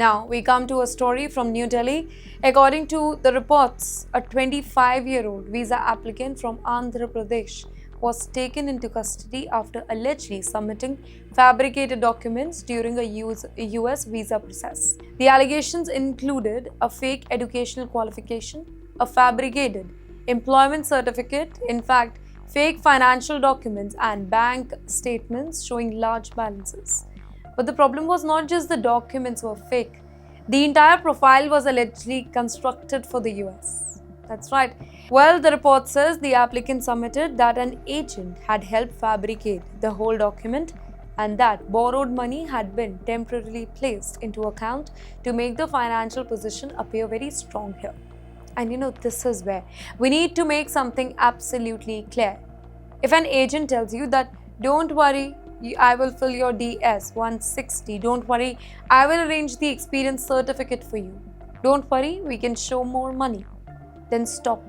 Now we come to a story from New Delhi. According to the reports, a 25-year-old visa applicant from Andhra Pradesh was taken into custody after allegedly submitting fabricated documents during a US visa process. The allegations included a fake educational qualification, a fabricated employment certificate, in fact, fake financial documents, and bank statements showing large balances. But the problem was not just the documents were fake. The entire profile was allegedly constructed for the US. That's right. Well, the report says the applicant submitted that an agent had helped fabricate the whole document and that borrowed money had been temporarily placed into account to make the financial position appear very strong here. And this is where we need to make something absolutely clear. If an agent tells you that, don't worry, I will fill your DS 160, don't worry, I will arrange the experience certificate for you, don't worry, we can show more money, then stop.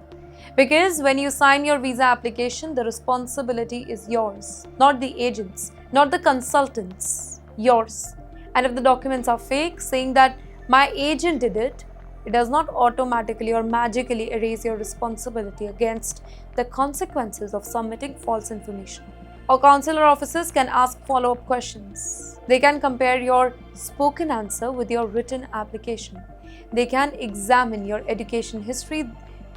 Because when you sign your visa application, the responsibility is yours, not the agent's, not the consultant's, yours. And if the documents are fake, saying that my agent did it, it does not automatically or magically erase your responsibility against the consequences of submitting false information. Or consular officers can ask follow-up questions. They can compare your spoken answer with your written application. They can examine your education history,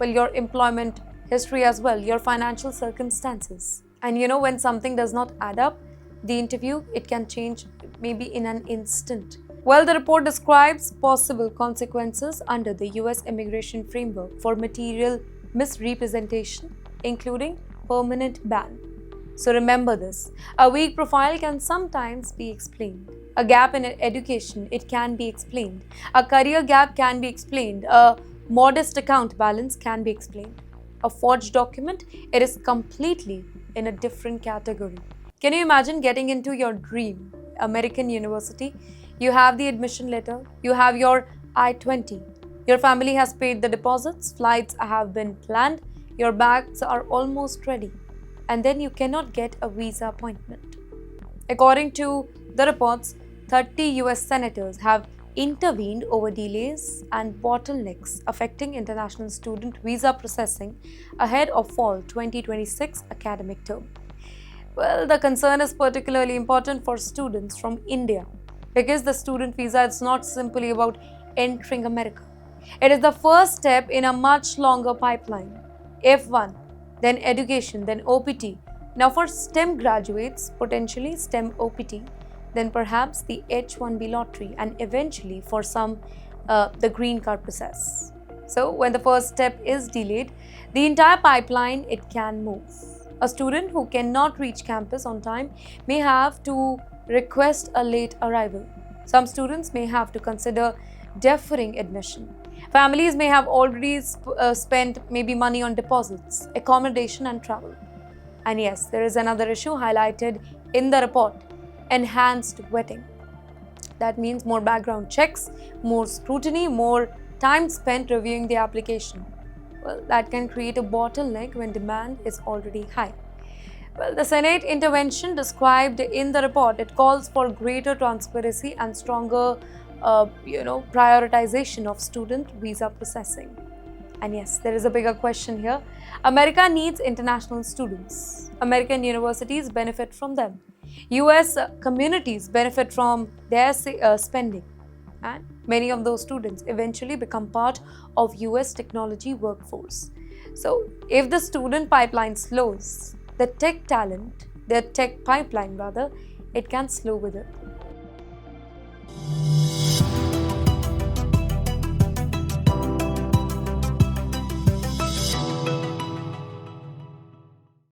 your employment history as well, your financial circumstances. And when something does not add up, the interview, it can change maybe in an instant. Well, the report describes possible consequences under the US immigration framework for material misrepresentation, including permanent ban. So remember this, a weak profile can sometimes be explained. A gap in education, it can be explained. A career gap can be explained. A modest account balance can be explained. A forged document, it is completely in a different category. Can you imagine getting into your dream American university? You have the admission letter, you have your I-20, your family has paid the deposits, flights have been planned, your bags are almost ready, and then you cannot get a visa appointment. According to the reports, 30 US senators have intervened over delays and bottlenecks affecting international student visa processing ahead of fall 2026 academic term. Well, the concern is particularly important for students from India because the student visa is not simply about entering America. It is the first step in a much longer pipeline. F1, then education, then OPT. Now for STEM graduates, potentially STEM OPT, then perhaps the H-1B lottery, and eventually for some, the green card process. So when the first step is delayed, the entire pipeline, it can move. A student who cannot reach campus on time may have to request a late arrival. Some students may have to consider deferring admission. Families may have already spent maybe money on deposits, accommodation and travel. And yes, there is another issue highlighted in the report, enhanced vetting. That means more background checks, more scrutiny, more time spent reviewing the application. Well, that can create a bottleneck when demand is already high. Well, the Senate intervention described in the report, it calls for greater transparency and stronger prioritization of student visa processing. And yes, there is a bigger question here. America needs international students. American universities benefit from them. US communities benefit from their spending. And many of those students eventually become part of US technology workforce. So if the student pipeline slows, the tech pipeline rather, it can slow with it.